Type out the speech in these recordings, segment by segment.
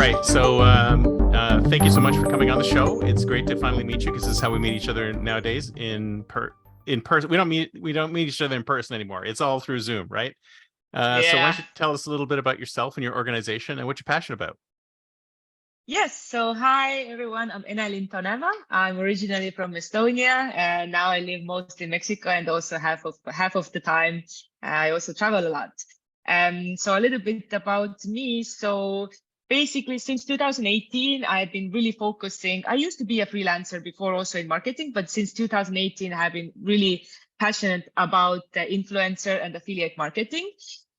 right. So thank you so much for coming on the show. It's great to finally meet you because this is how we meet each other nowadays in person. We don't meet each other in person anymore. It's all through Zoom, right? So why Yeah. don't you tell us a little bit about yourself and your organization and what you're passionate about? Yes. So hi everyone. I'm Enalin Toneva. I'm originally from Estonia, and now I live mostly in Mexico, and also half of the time I also travel a lot. So a little bit about me. So basically, since 2018, I've been really focusing. I used to be a freelancer before, also in marketing, but since 2018, I've been really passionate about influencer and affiliate marketing.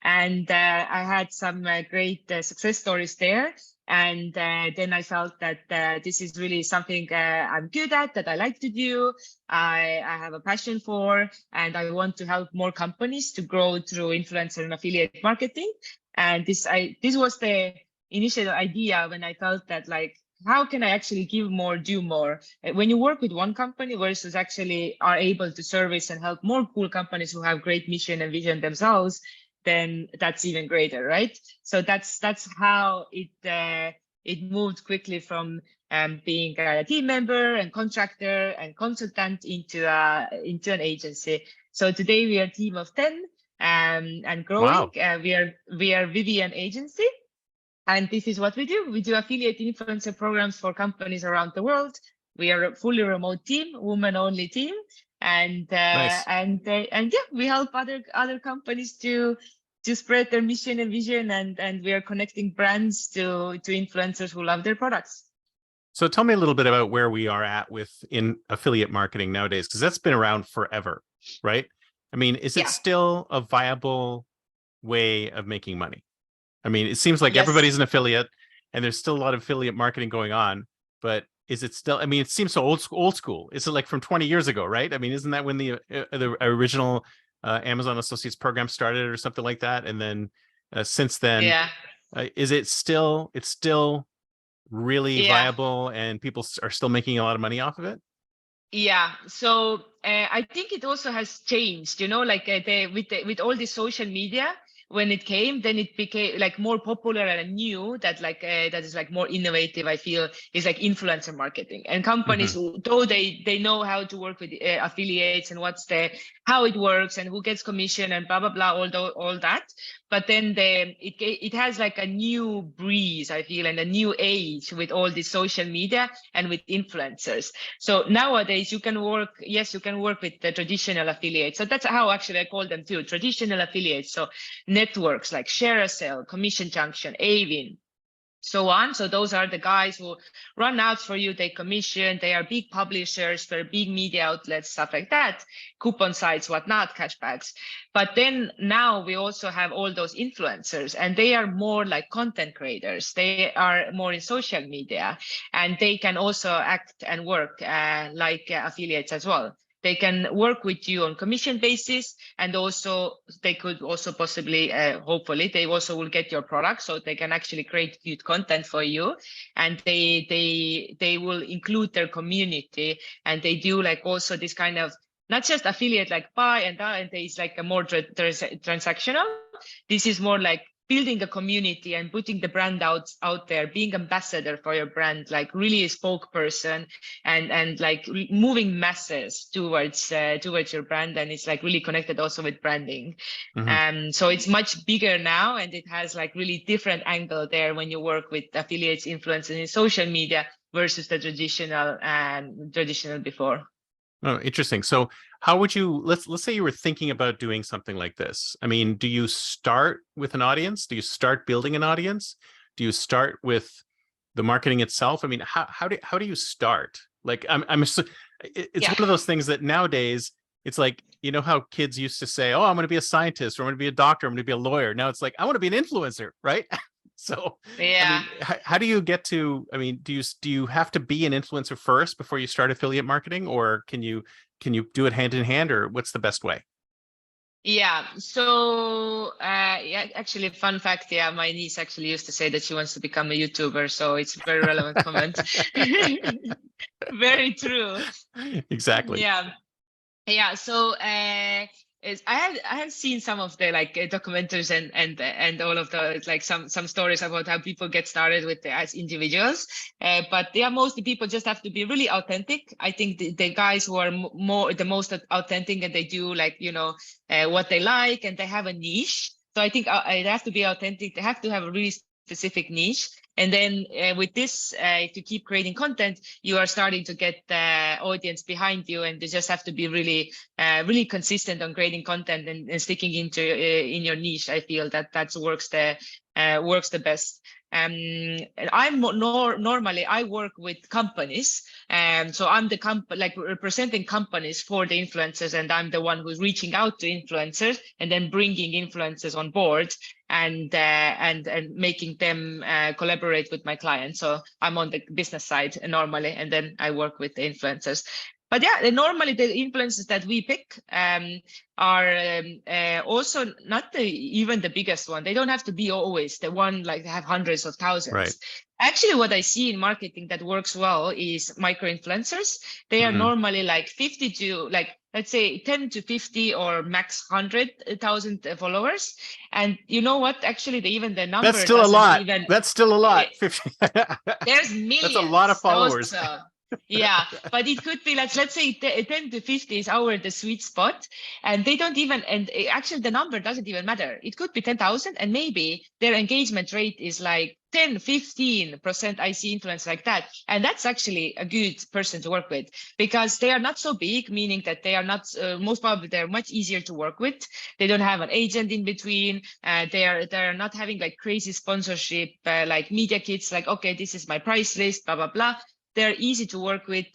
And I had some great success stories there. And then I felt that this is really something I'm good at, that I like to do, I have a passion for, and I want to help more companies to grow through influencer and affiliate marketing. And this was the initial idea when I felt that, like, how can I actually give more, do more? When you work with one company versus actually are able to service and help more cool companies who have great mission and vision themselves, then that's even greater, right? So that's how it moved quickly from being a team member and contractor and consultant into an agency. So today we are a team of 10 and growing. Wow. We are Vivian Agency, and this is what we do. We do affiliate influencer programs for companies around the world. We are a fully remote team, woman-only team, and Nice. yeah, we help other companies to spread their mission and vision, and we are connecting brands to influencers who love their products. So tell me a little bit about where we are at with in affiliate marketing nowadays, because that's been around forever, right? I mean, is it Yeah. still a viable way of making money? I mean, it seems like Yes. everybody's an affiliate and there's still a lot of affiliate marketing going on, but is it still, I mean, it seems so old school. Is it like from 20 years ago, right? I mean, isn't that when the original Amazon Associates program started or something like that? And then since then, Yeah. it's still really Yeah. viable and people are still making a lot of money off of it? Yeah, so I think it also has changed, like with all this social media, when it came, then it became like more popular and new, that like that is like more innovative, I feel, is like influencer marketing. And companies Hmm. who, though they know how to work with affiliates and how it works and who gets commission and blah blah blah, all that. But then it has like a new breeze, I feel, and a new age with all this social media and with influencers. So nowadays you can work, yes, you can work with the traditional affiliates. So that's how actually I call them too, traditional affiliates. So networks like ShareASale, Commission Junction, Avin, so on. So those are the guys who run ads for you, they commission, they are big publishers, they're big media outlets, stuff like that, coupon sites, whatnot, cashbacks. But then now we also have all those influencers, and they are more like content creators. They are more in social media, and they can also act and work like affiliates as well. They can work with you on commission basis, and also they could also possibly, hopefully, they also will get your product, so they can actually create good content for you, and they will include their community, and they do like also this kind of not just affiliate like buy and that, and it's like a more transactional. This is more like building a community and putting the brand out there, being ambassador for your brand, like really a spokesperson, and like moving masses towards your brand, and it's like really connected also with branding. Hmm. So it's much bigger now, and it has like really different angle there when you work with affiliates, influencers in social media versus the traditional before. Oh, interesting. So how would you, let's say you were thinking about doing something like this. I mean, do you start with an audience? Do you start building an audience? Do you start with the marketing itself? I mean, how do you start? Like it's Yeah. one of those things that nowadays it's like, you know how kids used to say, "Oh, I'm going to be a scientist, or I'm going to be a doctor, I'm going to be a lawyer." Now it's like, I want to be an influencer, right? So, I Yeah. mean, how do you get to, I mean, do you have to be an influencer first before you start affiliate marketing, or can you do it hand in hand, or what's the best way? Yeah. So, yeah, actually, fun fact. Yeah, my niece actually used to say that she wants to become a YouTuber. So it's a very relevant comment. Very true. Exactly. Yeah. Yeah. So, I have seen some of the like documentaries and all of the like some stories about how people get started with as individuals, but they are mostly people just have to be really authentic. I think the guys who are more the most authentic and they do like what they like and they have a niche. So I think they have to be authentic. They have to have a really specific niche. And then with this, to keep creating content, you are starting to get the audience behind you, and they just have to be really consistent on creating content and sticking into in your niche. I feel that works the best. And I'm normally I work with companies, and so I'm the like representing companies for the influencers, and I'm the one who's reaching out to influencers and then bringing influencers on board and making them collaborate with my clients. So I'm on the business side normally, and then I work with the influencers. But yeah, normally the influencers that we pick are also not even the biggest one. They don't have to be always the one like they have hundreds of Right. thousands. Actually, what I see in marketing that works well is micro influencers. They are Mhm. normally like 50 to like, let's say 10 to 50 or max 100,000 followers. And you know what? Actually, even the That's number still a doesn't lot. even. That's still a lot. 50. There's That's a lot of millions followers. also. Yeah, but it could be like, let's say 10 to 50 is the sweet spot, and they don't even, and actually the number doesn't even matter. It could be 10,000 and maybe their engagement rate is like 10-15%. I see influence like that, and that's actually a good person to work with because they are not so big, meaning that they are not most probably they're much easier to work with. They don't have an agent in between. They're not having like crazy sponsorship like media kits, like, okay, this is my price list, blah blah blah. They're easy to work with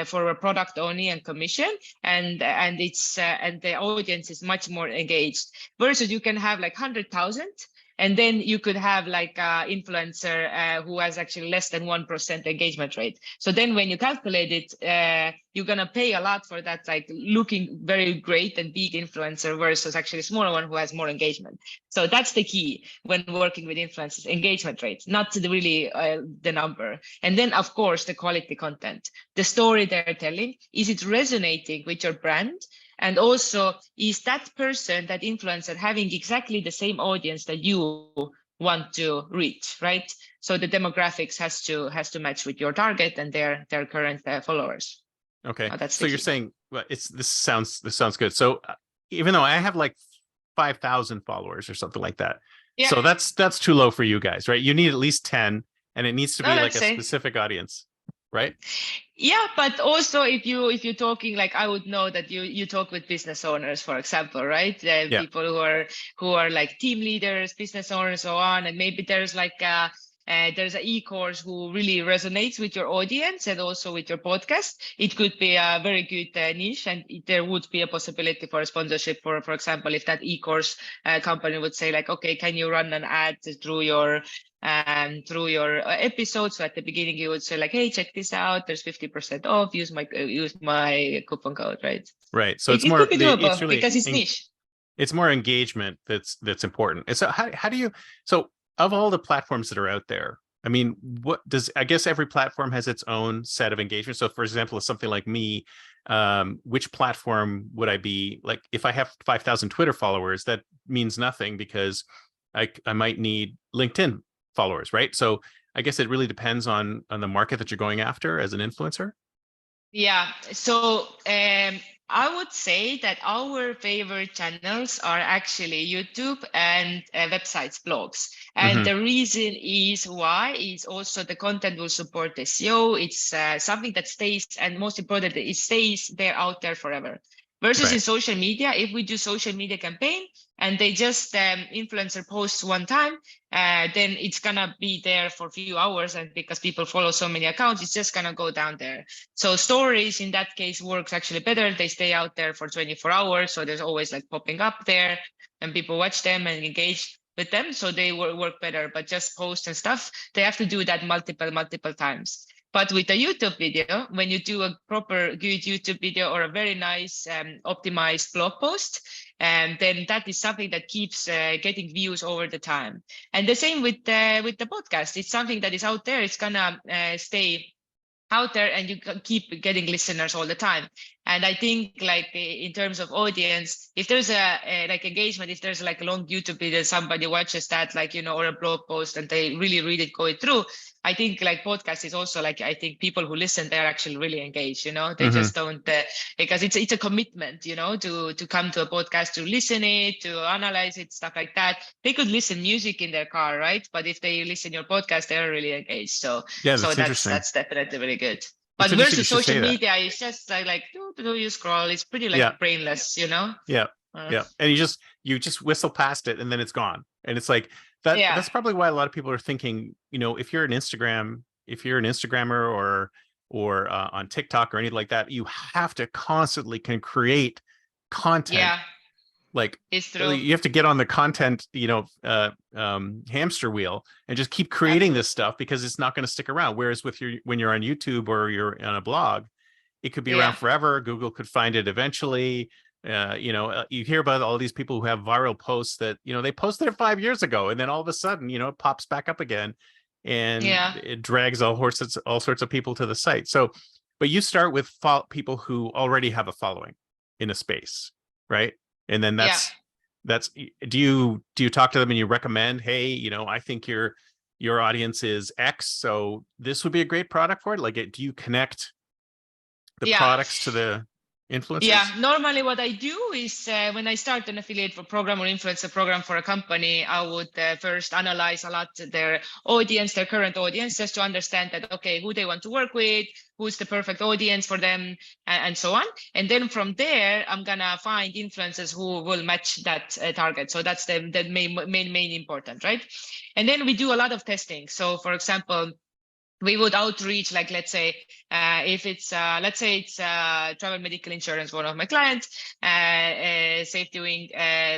for a product only and commission, and it's and the audience is much more engaged. Versus you can have like 100,000, and then you could have like a influencer who has actually less than 1% engagement rate. So then when you calculate it, you're gonna pay a lot for that, like looking very great and big influencer versus actually smaller one who has more engagement. So that's the key when working with influencers: engagement rates, not really the number. And then of course the quality content, the story they're telling, is it resonating with your brand? And also, is that person, that influencer, having exactly the same audience that you want to reach, right? So the demographics has to match with your target and their current followers. Okay. That's So the you're key. saying, well, this sounds good. So even though I have like 5,000 followers or something like that, Yeah. so that's too low for you guys, right? You need at least 10, and it needs to No, be like let's a say. specific audience, right? Yeah, but also if you're talking, like, I would know that you talk with business owners, for example, right? Yeah. People who are like team leaders, business owners, so on, and maybe there's like there's an e-course who really resonates with your audience and also with your podcast. It could be a very good niche, and there would be a possibility for a sponsorship. For example, if that e-course company would say like, okay, can you run an ad through your episode? So at the beginning you would say like, hey, check this out, there's 50% off, use my coupon code, right? Right. So it, it's it more could be it's doable really because it's niche. it's more engagement that's important. And so how do you, so of all the platforms that are out there, I mean, what does, I guess every platform has its own set of engagement. So for example, if something like me, which platform would I be like? If I have 5,000 Twitter followers, that means nothing because I might need LinkedIn followers, right? So I guess it really depends on the market that you're going after as an influencer. Yeah, so I would say that our favorite channels are actually YouTube and websites, blogs. And Hmm. the reason is why is also the content will support SEO. It's something that stays, and most importantly, it stays there out there forever. Versus in Right. social media, if we do social media campaign and they just influencer posts one time, then it's gonna be there for a few hours, and because people follow so many accounts, it's just gonna go down there. So stories in that case works actually better. They stay out there for 24 hours. So there's always like popping up there and people watch them and engage with them. So they work better, but just post and stuff, they have to do that multiple times. But with a YouTube video, when you do a proper good YouTube video or a very nice optimized blog post, and then that is something that keeps getting views over the time. And the same with the podcast. It's something that is out there. It's gonna stay out there, and you can keep getting listeners all the time. And I think like in terms of audience, if there's a like engagement, if there's like a long YouTube video, somebody watches that, like, you know, or a blog post and they really read it, go it through. I think like podcast is also like, I think people who listen, they're actually really engaged, you know, they just don't, because it's a commitment, you know, to come to a podcast, to listen it, to analyze it, stuff like that. They could listen music in their car, right? But if they listen your podcast, they're really engaged. So Yeah, so that's interesting. that's definitely really good. It's But interesting you versus should social say that. media, it's just like do you scroll? It's pretty like Yeah, brainless, you know? yeah, Uh, yeah. And you just whistle past it and then it's gone. And it's like yeah, that's probably why a lot of people are thinking, you know, if you're an Instagrammer or on TikTok or anything like that, you have to constantly can create content. yeah, Like it's true. you have to get on the content, hamster wheel and just keep creating this stuff because it's not going to stick around. Whereas when you're on YouTube or you're on a blog, it could be around Yeah, forever. Google could find it eventually. You hear about all these people who have viral posts that, they posted it 5 years ago, and then all of a sudden, it pops back up again, and yeah, it drags all sorts of people to the site. So, but you start with people who already have a following in a space, right? And then yeah. that's do you talk to them and you recommend, hey, I think your audience is X, so this would be a great product for it. Like, do you connect the Yeah. products to the influencers? Yeah, normally what I do is when I start an affiliate for program or influencer program for a company, I would first analyze a lot their audience, their current audience, just to understand that, okay, who they want to work with, who's the perfect audience for them, and so on. And then from there, I'm gonna find influencers who will match that target. So that's the main important, right? And then we do a lot of testing. So for example, we would outreach, like, let's say, if it's, let's say it's travel medical insurance, one of my clients, safety wing,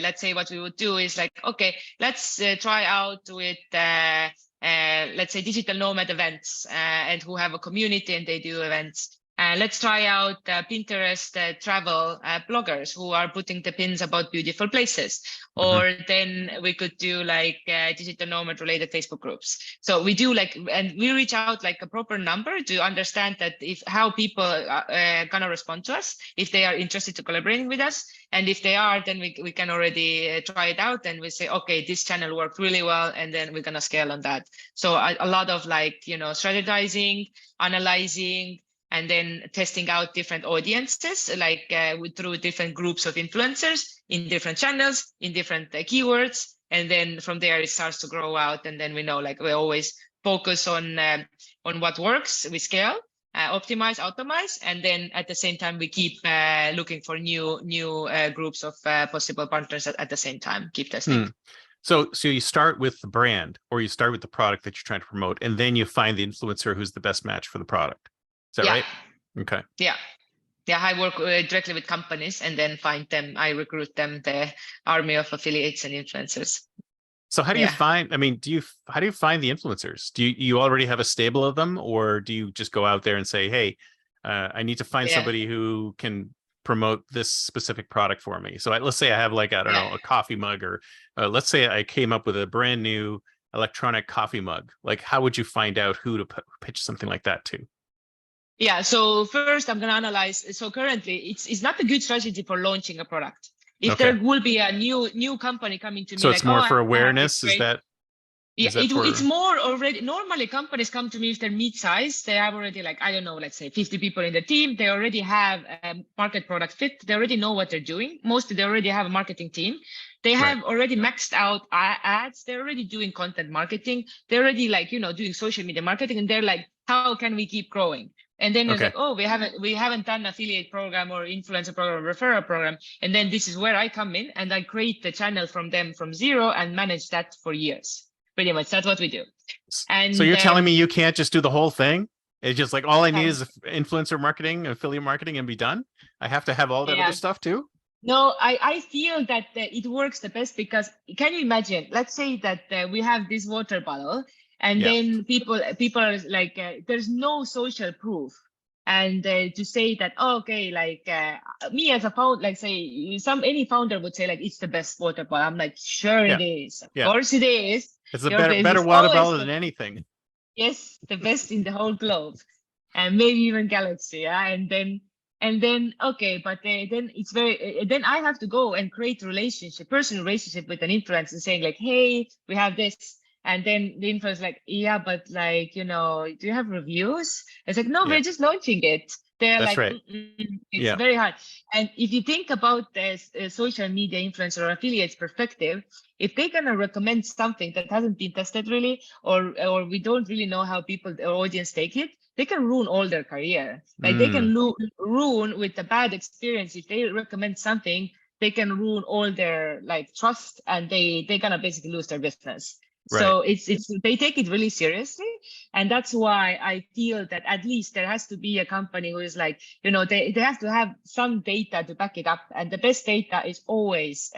let's say what we would do is like, okay, let's try out with, let's say digital nomad events, and who have a community and they do events. Let's try out Pinterest travel bloggers who are putting the pins about beautiful places. Or then we could do like digital nomad related Facebook groups. So we do like, and we reach out like a proper number to understand that how people are gonna respond to us, if they are interested to collaborating with us. And if they are, then we can already try it out, and we say, okay, this channel worked really well, and then we're gonna scale on that. So a lot of like, strategizing, analyzing, and then testing out different audiences, like through different groups of influencers in different channels, in different keywords. And then from there, it starts to grow out. And then we know, like, we always focus on what works, we scale, optimize, automize. And then at the same time, we keep looking for new groups of possible partners at the same time, keep testing. So you start with the brand, or you start with the product that you're trying to promote, and then you find the influencer who's the best match for the product. Is that right? Okay. Yeah. I work directly with companies and then find them. I recruit them, the army of affiliates and influencers. So how do you find? I mean, how do you find the influencers? Do you already have a stable of them, or do you just go out there and say, hey, I need to find somebody who can promote this specific product for me? So let's say I have, like, I don't know, a coffee mug, or let's say I came up with a brand new electronic coffee mug. Like, how would you find out who to pitch something like that to? Yeah, so first I'm going to analyze. So currently it's not a good strategy for launching a product. If there will be a new company coming to me, so it's more for awareness, is that? Yeah, it's more already. Normally companies come to me if they're mid-size. They have already, like, I don't know, let's say 50 people in the team. They already have a market product fit. They already know what they're doing. Mostly they already have a marketing team. They have already maxed out ads. They're already doing content marketing. They're already, like, doing social media marketing. And they're like, how can we keep growing? And then it's like, oh, we haven't done affiliate program or influencer program or referral program. And then this is where I come in and I create the channel from them from zero and manage that for years. Pretty much that's what we do. And so you're telling me you can't just do the whole thing? It's just like, all I need is influencer marketing, affiliate marketing, and be done? I have to have all that other stuff too? No, I feel that it works the best because, can you imagine, let's say that we have this water bottle, and then people are like, there's no social proof. And to say that, okay, like me as a founder, like, say any founder would say, like, it's the best water bottle. I'm like, sure it is. Of course it is. It's a better water bottle than anything. Yes, the best in the whole globe, and maybe even galaxy. And then And then, okay, but then it's very, then I have to go and create personal relationship with an influencer saying like, hey, we have this. And then the influencer like, yeah, but like, do you have reviews? It's like, no, Yeah, we're just launching it. They're that's like, right. it's Yeah. very hard. And if you think about this social media influencer or affiliates perspective, if they're gonna recommend something that hasn't been tested really, or we don't really know how people, or audience take it, they can ruin all their career. Like they can Mm, ruin with a bad experience. If they recommend something, they can ruin all their like trust, and they're gonna basically lose their business. right. So it's they take it really seriously, and that's why I feel that at least there has to be a company who is like, they have to have some data to back it up, and the best data is always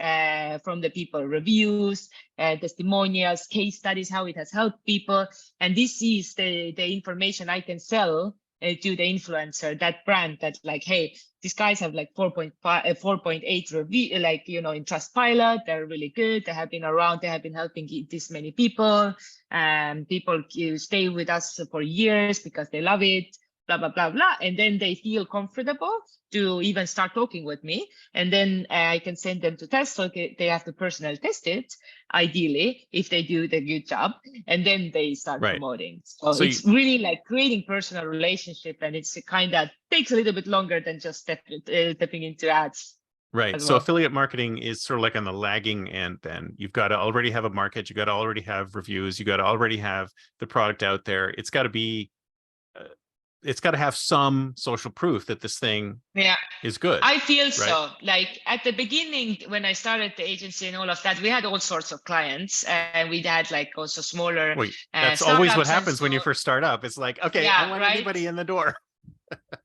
from the people, reviews, testimonials, case studies, how it has helped people, and this is the information I can sell to the influencer, that brand, that like, hey, these guys have like 4.5, 4.8 review, like, in Trustpilot, they're really good. They have been around, they have been helping this many people, and people stay with us for years because they love it, blah, blah, blah, blah. And then they feel comfortable to even start talking with me. And then I can send them to test. So they have to personally test it, ideally, if they do the good job. And then they start Right. promoting. So So you, it's really like creating personal relationship. And it's kind of takes a little bit longer than just stepping into ads right. as So well. affiliate marketing is sort of like on the lagging end then. You've got to already have a market, you got to already have reviews, you got to already have the product out there. It's got to be it's got to have some social proof that this thing Yeah. is good, I feel right? so. Like at the beginning, when I started the agency and all of that, we had all sorts of clients, and we had like also smaller Wait, that's always what startups and happens when you so. first start up. It's like, okay, I Yeah, want right. anybody in the door.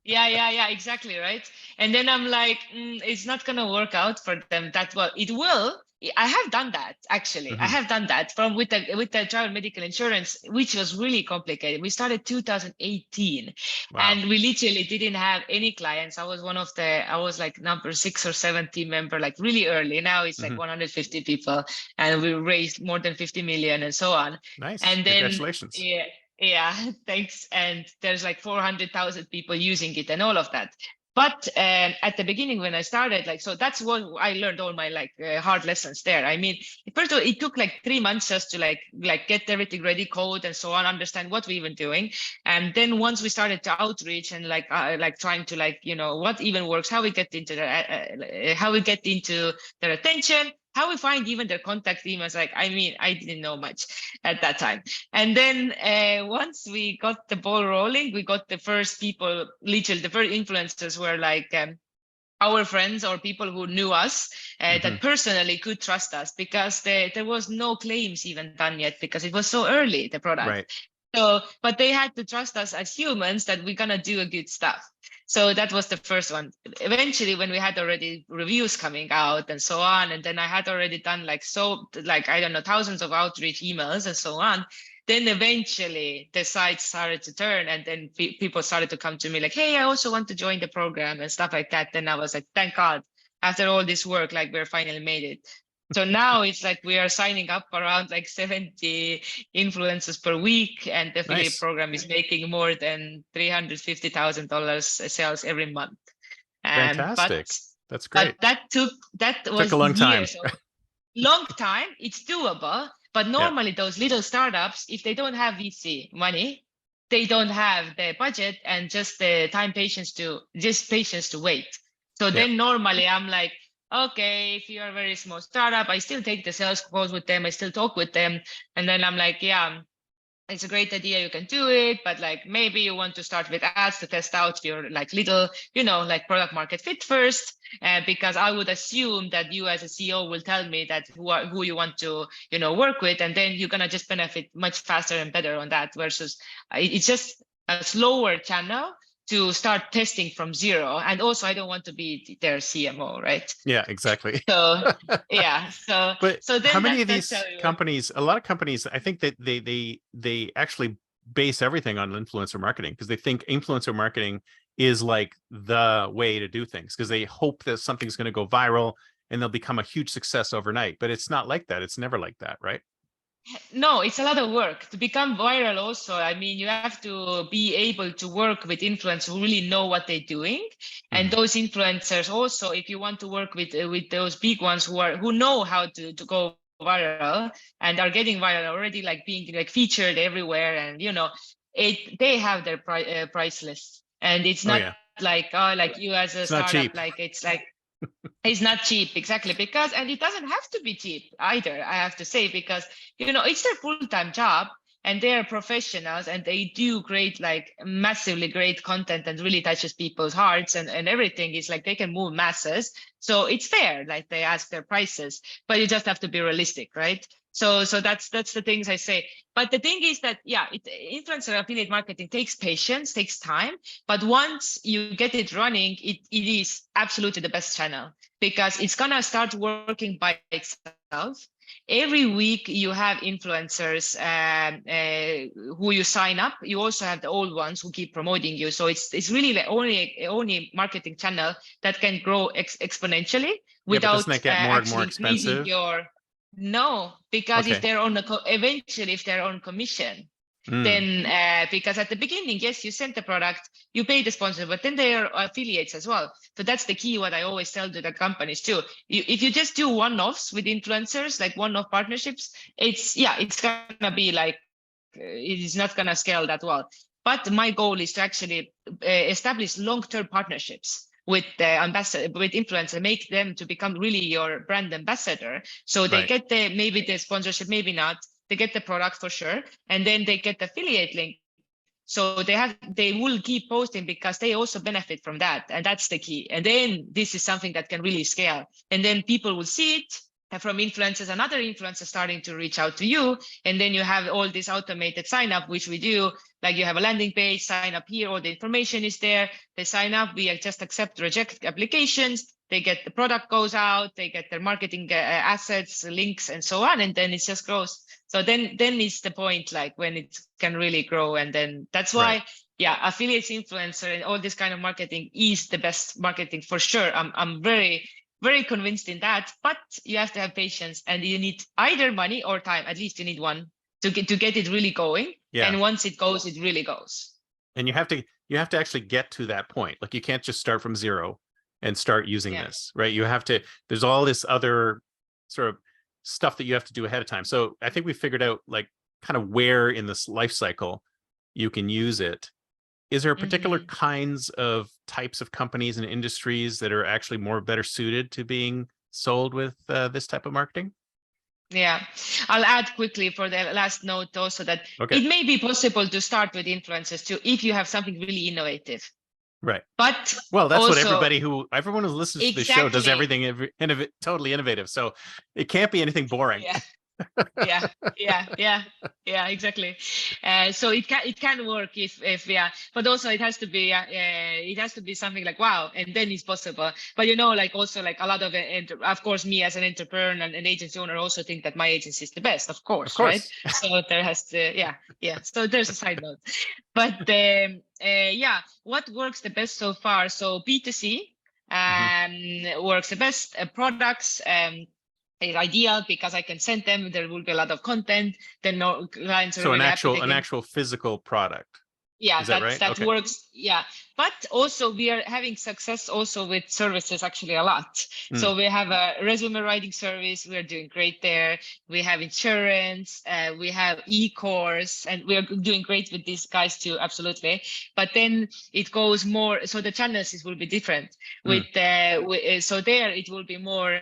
Yeah, exactly, right. And then I'm like, it's not gonna work out for them that well. It will. I have done that actually. I Hmm. have done that from with the travel medical insurance, which was really complicated. We started 2018, Wow. and we literally didn't have any clients. I was like number 6 or 7 team member, like really early. Now it's like Hmm. 150 people, and we raised more than 50 million and so on. Nice. And then Congratulations. yeah, yeah, thanks. And there's like 400,000 people using it and all of that. But at the beginning when I started, like, so that's what I learned all my like hard lessons there. I mean, first of all, it took like 3 months just to like get everything ready, code and so on, understand what we even doing. And then once we started to outreach and like trying to like, what even works, how we get into their attention, how we find even their contact emails. Like, I mean, I didn't know much at that time. And then once we got the ball rolling, we got the first people, literally the first influencers were like our friends or people who knew us Hmm. that personally could trust us, because there was no claims even done yet because it was so early, the product. Right. So, but they had to trust us as humans that we're gonna do a good stuff. So that was the first one. Eventually, when we had already reviews coming out and so on, and then I had already done like I don't know, thousands of outreach emails and so on. Then eventually the site started to turn, and then people started to come to me like, "Hey, I also want to join the program," and stuff like that. Then I was like, "Thank God! After all this work, like we're finally made it." So now it's like we are signing up around like 70 influencers per week, and the affiliate Nice. program is making more than $350,000 sales every month. Um, but Fantastic. That's but great. that Took a was long time. years. So long time, it's doable. But Yeah. normally those little startups, if they don't have VC money, they don't have the budget and just the patience to wait. So Yeah. then normally I'm like, okay, if you're a very small startup, I still take the sales calls with them, I still talk with them. And then I'm like, yeah, it's a great idea, you can do it, but like maybe you want to start with ads to test out your like little, like product market fit first, because I would assume that you as a CEO will tell me that who you want to work with, and then you're gonna just benefit much faster and better on that, versus it's just a slower channel to start testing from zero. And also I don't want to be their CMO, right? Yeah, exactly. So yeah, so But so how then many of that's how these it works. companies, a lot of companies, I think that they actually base everything on influencer marketing because they think influencer marketing is like the way to do things because they hope that something's going to go viral and they'll become a huge success overnight. But it's not like that. It's never like that, right? No, it's a lot of work to become viral also. I mean, you have to be able to work with influencers who really know what they're doing. And Mhm. those influencers also, if you want to work with those big ones who know how to go viral and are getting viral already, like being like featured everywhere, and they have their price list. And it's Oh not yeah, like, oh, like you as a it's not startup, cheap. like it's like it's not cheap, exactly, because, and it doesn't have to be cheap either, I have to say, because it's their full-time job, and they are professionals, and they do great, like massively great content, and really touches people's hearts, and everything is like they can move masses. So it's fair, like they ask their prices, but you just have to be realistic, right? So that's the things I say. But the thing is that, yeah, influencer affiliate marketing takes patience, takes time, but once you get it running, it is absolutely the best channel, because it's gonna start working by itself. Every week you have influencers who you sign up. You also have the old ones who keep promoting you. So it's really the only marketing channel that can grow exponentially Yeah, but doesn't without that get more and more actually increasing expensive? your. No, because if Okay. they're on eventually, if they're on commission, Mm. then because at the beginning, yes, you send the product, you pay the sponsor, but then they are affiliates as well. So that's the key, what I always tell to the companies too. If you just do one-offs with influencers, like one-off partnerships, it's gonna be like it is not gonna scale that well. But my goal is to actually establish long-term partnerships with the ambassador, with influencer, make them to become really your brand ambassador. So they Right. get maybe the sponsorship, maybe not. They get the product for sure, and then they get the affiliate link. So they will keep posting because they also benefit from that, and that's the key. And then this is something that can really scale, and then people will see it from influencers and other influencers starting to reach out to you, and then you have all this automated sign up, which we do. Like you have a landing page, sign up here, all the information is there. They sign up, we just accept, reject applications. They get the product goes out, they get their marketing assets, links, and so on, and then it just grows. So then it's the point, like when it can really grow, and then that's Right. why, yeah, affiliates, influencer, and all this kind of marketing is the best marketing for sure. I'm very convinced in that, but you have to have patience, and you need either money or time. At least you need one to get it really going. Yeah. And once it goes, it really goes. And you have to actually get to that point. Like you can't just start from zero and start using Yeah. this, right? You have to, there's all this other sort of stuff that you have to do ahead of time. So I think we figured out like kind of where in this life cycle you can use it. Is there particular Hmm. kinds of types of companies and industries that are actually more better suited to being sold with this type of marketing? Yeah, I'll add quickly for the last note also that Okay. it may be possible to start with influencers too if you have something really innovative. Right. But Well, that's what also, everyone who listens to the show does exactly. everything totally innovative. So it can't be anything boring. Yeah. Yeah, yeah, exactly. So it can work if yeah, but also it has to be something like wow, and then it's possible. But like also like a lot of it, and of course me as an entrepreneur and an agency owner also think that my agency is the best, of Of course, right? course. So there has to, yeah. So there's a side note, but yeah, what works the best so far? So B2C Mhm. works the best. Products is ideal because I can send them. There will be a lot of content. Then no clients are So an really happy. They actual an can, actual physical product. yeah, Is that right? that Okay. works. Yeah, but also we are having success also with services actually a lot. Mm. So we have a resume writing service. We are doing great there. We have insurance. We have e-course, and we are doing great with these guys too. Absolutely. But then it goes more. So the channels will be different. Mm. So there it will be more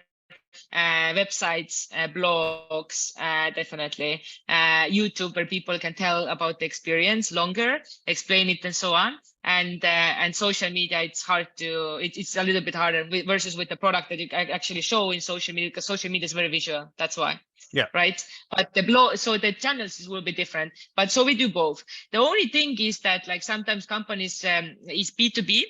websites, blogs, definitely, YouTube, where people can tell about the experience longer, explain it, and so on. And social media, it's hard to, it's a little bit harder versus with the product that you actually show in social media, because social media is very visual. That's why. Yeah. Right. But the blog, so the channels will be different. But so we do both. The only thing is that like sometimes companies is B2B,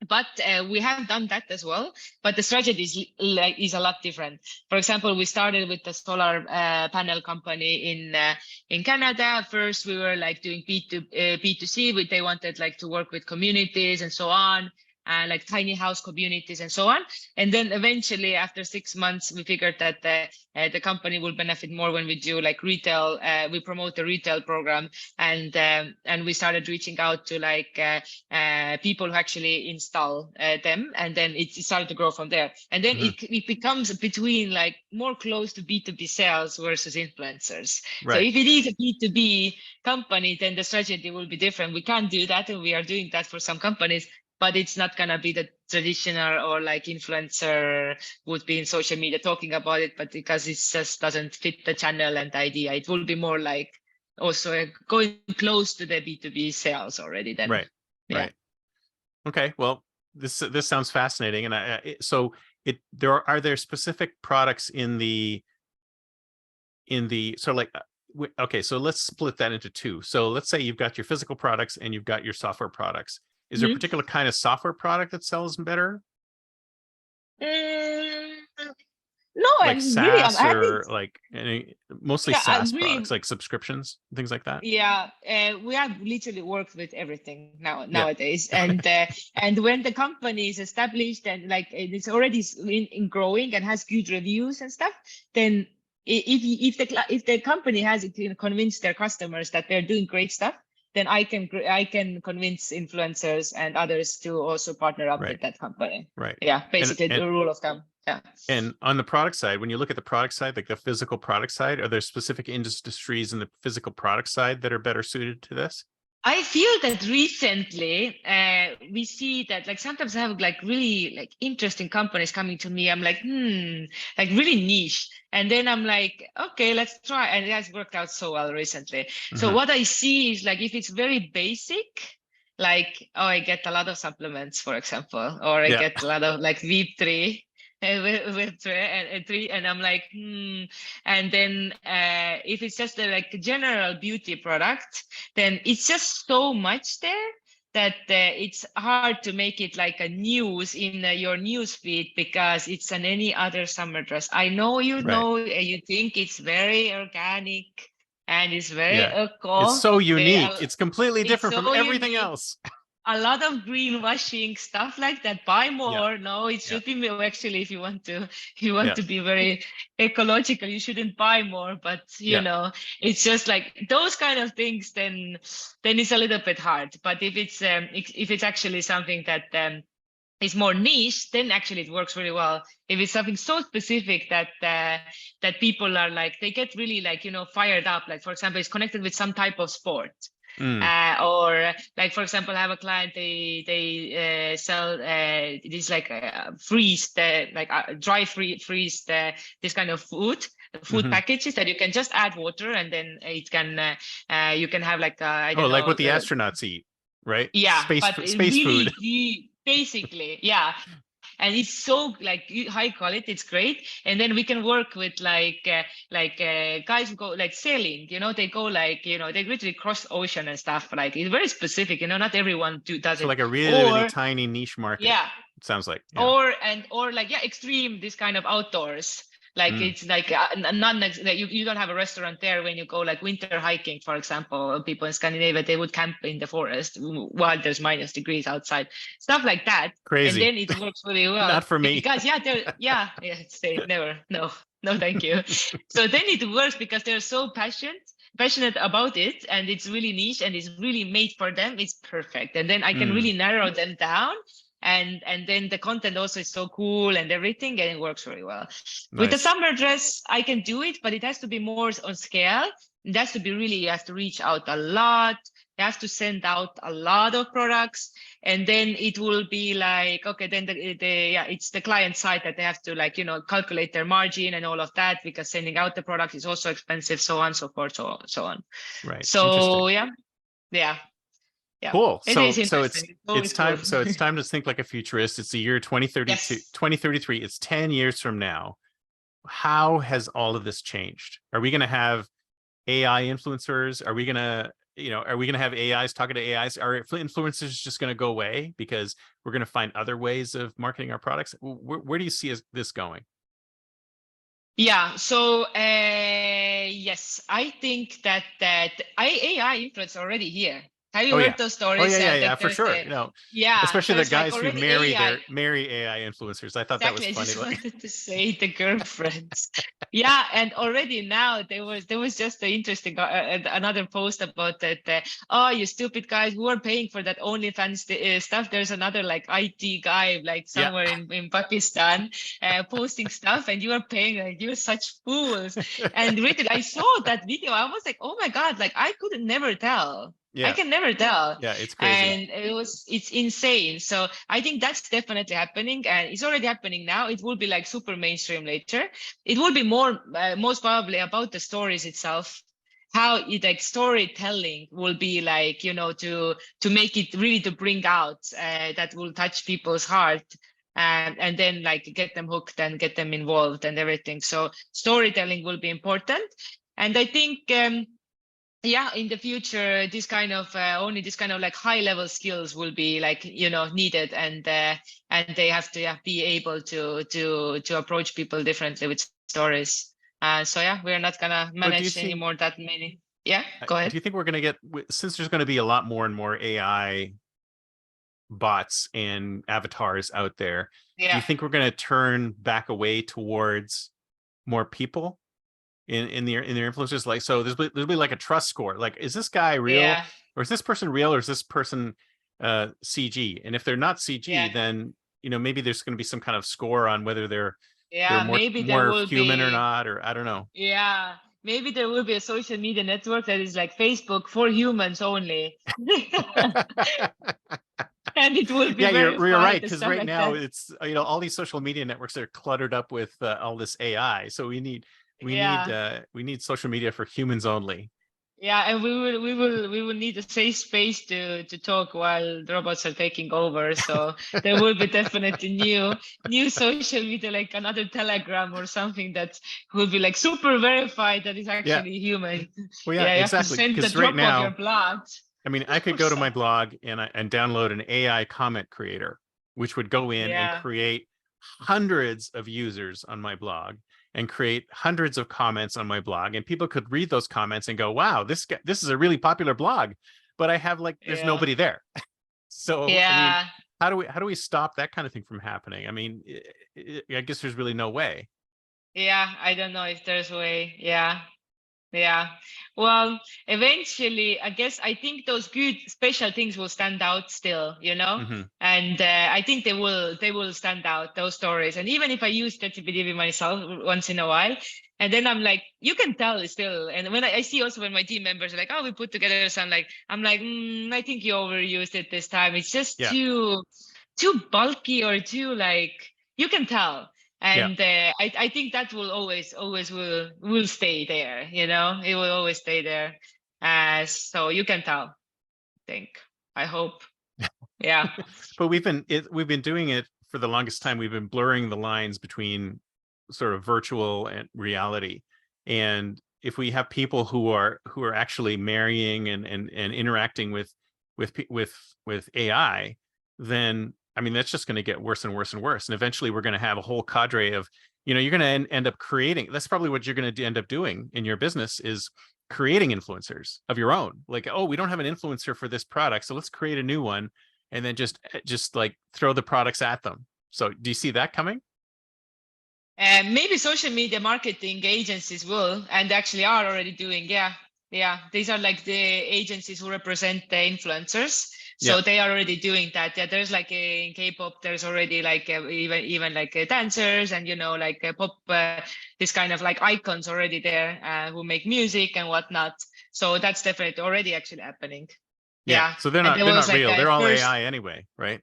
but we have done that as well, but the strategy is a lot different. For example, we started with the solar panel company in Canada. First we were like doing B2C, they wanted like to work with communities and so on. like tiny house communities and so on. And then eventually, after 6 months, we figured that the company will benefit more when we do like retail. We promote the retail program, and we started reaching out to like people who actually install them, and then it started to grow from there. And then it becomes between like more close to B2B sales versus influencers. So Right. if it is a B2B company, then the strategy will be different. We can't do that, and we are doing that for some companies, but it's not gonna be the traditional or like influencer would be in social media talking about it, but because it just doesn't fit the channel and the idea, it will be more like also going close to the B2B sales already then. Right. Yeah. Right. Okay. Well, this sounds fascinating, and so are there specific products in the so like okay, so let's split that into two. So let's say you've got your physical products and you've got your software products. Is there a particular kind of software product that sells better? No, Like I'm SaaS happy. or like mostly Yeah, I'm SaaS really. products, like subscriptions, things like that? Yeah, we have literally worked with everything Yeah. nowadays, and when the company is established and like it's already in growing and has good reviews and stuff, then if the company has convinced their customers that they're doing great stuff, then I can convince influencers and others to also partner up Right. with that company. Right. Yeah, And basically and the rule of thumb. Yeah. and on the product side, when you look at the product side, like the physical product side, are there specific industries in the physical product side that are better suited to this? I feel that recently we see that like sometimes I have like really like interesting companies coming to me. I'm like, like really niche. And then I'm like, okay, let's try. And it has worked out so well recently. So what I see is like if it's very basic, like, oh, I get a lot of supplements, for example, or I Yeah. get a lot of like VIP3 with three, and I'm like, And then if it's just a like general beauty product, then it's just so much there that it's hard to make it like a news in your news feed because it's an any other summer dress. I know Right. you think it's very organic and it's very Yeah. It's eco. so unique. Uh, It's completely it's different from so everything unique. else. A lot of greenwashing stuff like that. Buy Yeah. more. No, it Yeah. should be more. Actually, if you want Yeah. to be very ecological, you shouldn't buy more. But Yeah. it's just like those kind of things. Then it's a little bit hard. But if it's actually something that is more niche, then actually it works really well. If it's something so specific that people are like they get really like fired up. Like for example, it's connected with some type of sport. Mm. Or like for example, I have a client. They sell this like freezed like dry freezed this kind of food Hmm. packages that you can just add water and then it can you can have like I Oh, don't like know what the astronauts eat, right? yeah, but Space food. basically yeah, and it's so like high quality, it's great. And then we can work with guys who go like sailing, they go like they literally cross ocean and stuff. Like it's very specific, not everyone does So it. like a really, really Or tiny niche market. yeah, It sounds like, yeah. or like yeah, extreme, this kind of outdoors. Like Mm. it's like not like you don't have a restaurant there. When you go like winter hiking, for example, people in Scandinavia, they would camp in the forest while there's -degrees outside, stuff like that. And Crazy. then it works really well Not for me. because yeah, say never, no thank you. So then it works because they're so passionate about it, and it's really niche and it's really made for them. It's perfect. And then I can Mm. really narrow them down, and then the content also is so cool and everything, and it works really well. With the Nice. summer dress I can do it, but it has to be more on scale. It has to be really, you have to reach out a lot, you have to send out a lot of products, and then it will be like, okay, then it's the client side that they have to like calculate their margin and all of that, because sending out the product is also expensive, so on, so forth, so on. Right. So Interesting. yeah, Cool. it is So interesting. It's always cool. it's time to think like a futurist. It's the year 2032, Yes. 2033. It's 10 years from now. How has all of this changed? Are we going to have AI influencers? Are we going to, are we going to have AIs talking to AIs? Are influencers just going to go away because we're going to find other ways of marketing our products? Where do you see this going? Yeah, so yes, I think that AI influence already here. Have you Oh heard yeah. those Oh yeah, stories? yeah, yeah, Like for there's sure. a, You know, yeah, especially the there's like guys who already marry AI. AI influencers. I thought that was Exactly. I funny. just Like, wanted to say the girlfriends. Yeah, and already now there was just an interesting another post about that. Oh, you stupid guys who are paying for that OnlyFans stuff. There's another like IT guy like yeah. somewhere in Pakistan posting stuff, and you are paying. Like you're such fools. And really, I saw that video. I was like, oh my god! Like I could never tell. I Yeah. can never tell, Yeah, it's crazy. and it's insane. So I think that's definitely happening, and it's already happening now. It will be like super mainstream later. It will be more most probably about the stories itself, how it like storytelling will be like, to make it really to bring out that will touch people's heart, and then like get them hooked and get them involved and everything. So storytelling will be important, and I think yeah, in the future this kind of only this kind of like high level skills will be like needed, and they have to, yeah, be able to approach people differently with stories. So yeah, we're not gonna But do you manage think anymore that many. Yeah, go ahead. do you think we're going to get, since there's going to be a lot more and more AI bots and avatars out there, do you Yeah, think we're going to turn back away towards more people in their influencers? Like, so there'll be like a trust score. Like, is this guy real, yeah, or is this person real, or is this person CG? And if they're not CG, yeah, then maybe there's going to be some kind of score on whether they're yeah, maybe there more will human or be. not, or I don't know. Yeah, maybe there will be a social media network that is like Facebook for humans only. And it will be Yeah, you're verified right, and because stuff right like now that. it's all these social media networks are cluttered up with all this AI. So Yeah. we need social media for humans only. Yeah, and we will need a safe space to talk while the robots are taking over. So there will be definitely new social media, like another Telegram or something that will be like super verified that is Yeah, actually human. well, yeah, Yeah, you have to exactly. send the Because right drop of your now, blood I mean, I could or go to my something. blog and download an AI comment creator, which would go in and Yeah, create hundreds of users on my blog and create hundreds of comments on my blog, and people could read those comments and go, "Wow, this is a really popular blog," but I have like there's yeah, nobody there. So, I mean, yeah, how do we stop that kind of thing from happening? I mean, I guess there's really no way. yeah. I don't know if there's a way. Yeah. Yeah. Well, eventually, I think those good special things will stand out still, Hmm. and I think they will stand out, those stories. And even if I use ChatGPT myself once in a while, and then I'm like, you can tell it's still. And when I see also when my team members are like, oh, we put together some, like, I'm like, I think you overused it this time. It's just Yeah, too bulky or too like, you can tell. yeah, And I think that will always will stay there. It will always stay there. So you can tell. I think. I hope. Yeah. but we've been doing it for the longest time. We've been blurring the lines between sort of virtual and reality. And if we have people who are actually marrying and interacting with AI, then I mean that's just going to get worse and worse and worse. And eventually we're going to have a whole cadre of, you're going to end up creating. That's probably what you're going to end up doing in your business, is creating influencers of your own. Like, oh, we don't have an influencer for this product, so let's create a new one, and then just like throw the products at them. So do you see that coming? And maybe social media marketing agencies will, and actually are already doing. Yeah. Yeah. These are like the agencies who represent the influencers. Yeah. So they are already doing that. Yeah. There's like in K-pop, there's already like even like dancers and, like pop, this kind of like icons already there who make music and whatnot. So that's definitely already actually happening. Yeah. Yeah. So And there they're was not like real. a They're all first. AI anyway, right?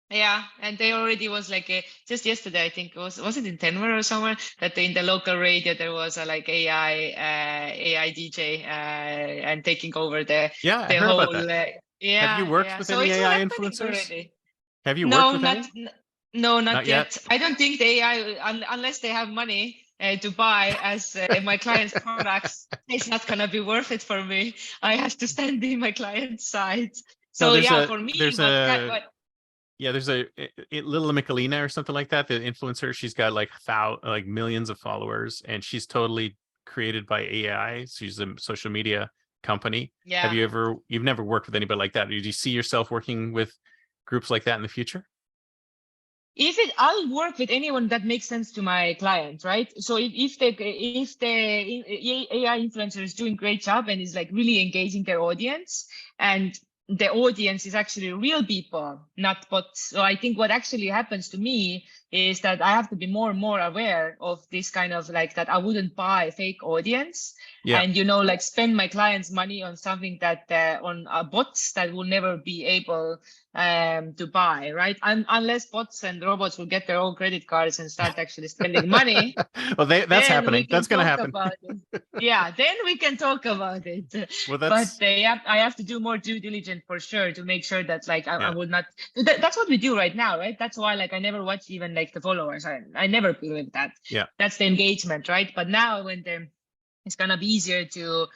Yeah, and they already was like just yesterday, I think was it in Denver or somewhere, that in the local radio there was a like AI DJ and taking over the Yeah, I the heard about whole that. Have you yeah, worked yeah. with So any it's all AI happening influencers? already. Have you worked No, with any? no, Not not yet. yet. I don't think the AI unless they have money to buy as my clients' products, it's not gonna be worth it for me. I have to stand in my client's side. No, So yeah, for me, there's a yeah, there's Little Michelina or something like that. The influencer, she's got like millions of followers, and she's totally created by AI. She's a social media company. Yeah. You've never worked with anybody like that. Do you see yourself working with groups like that in the future? I'll work with anyone that makes sense to my client, right? So if the AI influencer is doing great job and is like really engaging their audience, and the audience is actually real people, not bots. So I think what actually happens to me is that I have to be more and more aware of this kind of like that I wouldn't buy fake audience. Yeah. And, you know, like spend my clients' money on something that on bots that will never be able to buy, right? Unless bots and robots will get their own credit cards and start actually spending money. Well, that's Then happening. we can That's going to talk happen. about it. Yeah, then we can talk about it. Well, But that's I have to do more due diligence for sure to make sure that like I yeah. would not. That's what we do right now, right? That's why like I never watch even like the followers. I never believe that. Yeah. That's the engagement, right? But now when it's gonna be easier to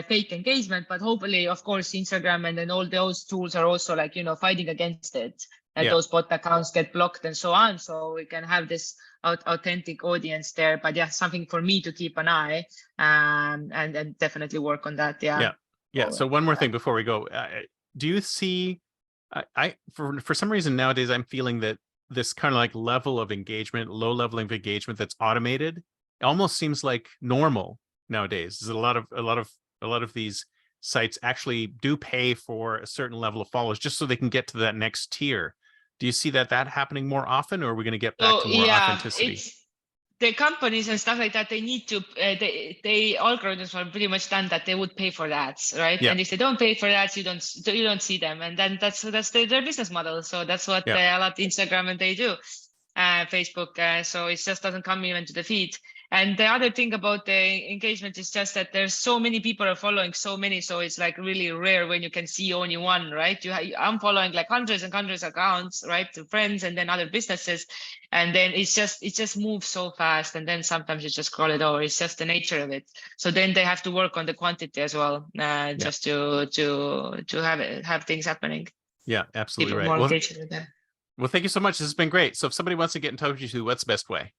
fake engagement, but hopefully, of course, Instagram and then all those tools are also like, you know, fighting against it, and Yeah. those bot accounts get blocked and so on. So we can have this authentic audience there. But yeah, something for me to keep an eye and definitely work on that. Yeah. Yeah. So one more thing before we go, do you see? For some reason nowadays I'm feeling that this kind of like level of engagement, low level of engagement that's automated, it almost seems like normal nowadays. There's a lot of these sites actually do pay for a certain level of followers just so they can get to that next tier. Do you see that happening more often, or are we going to get back to more authenticity? It's the companies and stuff like that. They need to they algorithms are pretty much done that they would pay for that, right? Yeah. And if they don't pay for that, you don't see them, and then that's their business model. So that's what Yeah. a lot of Instagram and they do, Facebook. So it just doesn't come even to the feed. And the other thing about the engagement is just that there's so many people are following so many, so it's like really rare when you can see only one, right? I'm following like hundreds and hundreds of accounts, right, to friends and then other businesses, and then it just moves so fast, and then sometimes you just scroll it over. It's just the nature of it. So then they have to work on the quantity as well, just to have things happening. Yeah, absolutely Keep right. more engaged with them. Well, thank you so much. This has been great. So if somebody wants to get in touch with you, what's the best way?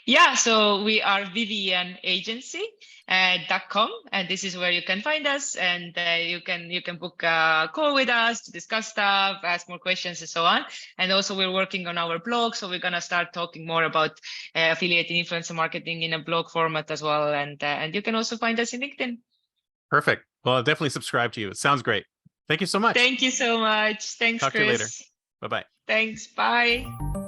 Yeah, so we are vivianagency.com, and this is where you can find us, and you can book a call with us to discuss stuff, ask more questions, and so on. And also we're working on our blog, so we're gonna start talking more about affiliate and influencer marketing in a blog format as well. And you can also find us in LinkedIn. Perfect. Well, I'll definitely subscribe to you. It sounds great. Thank you so much. Thank you so much. Thanks, Talk to you later. Chris. Bye-bye. Thanks. Bye.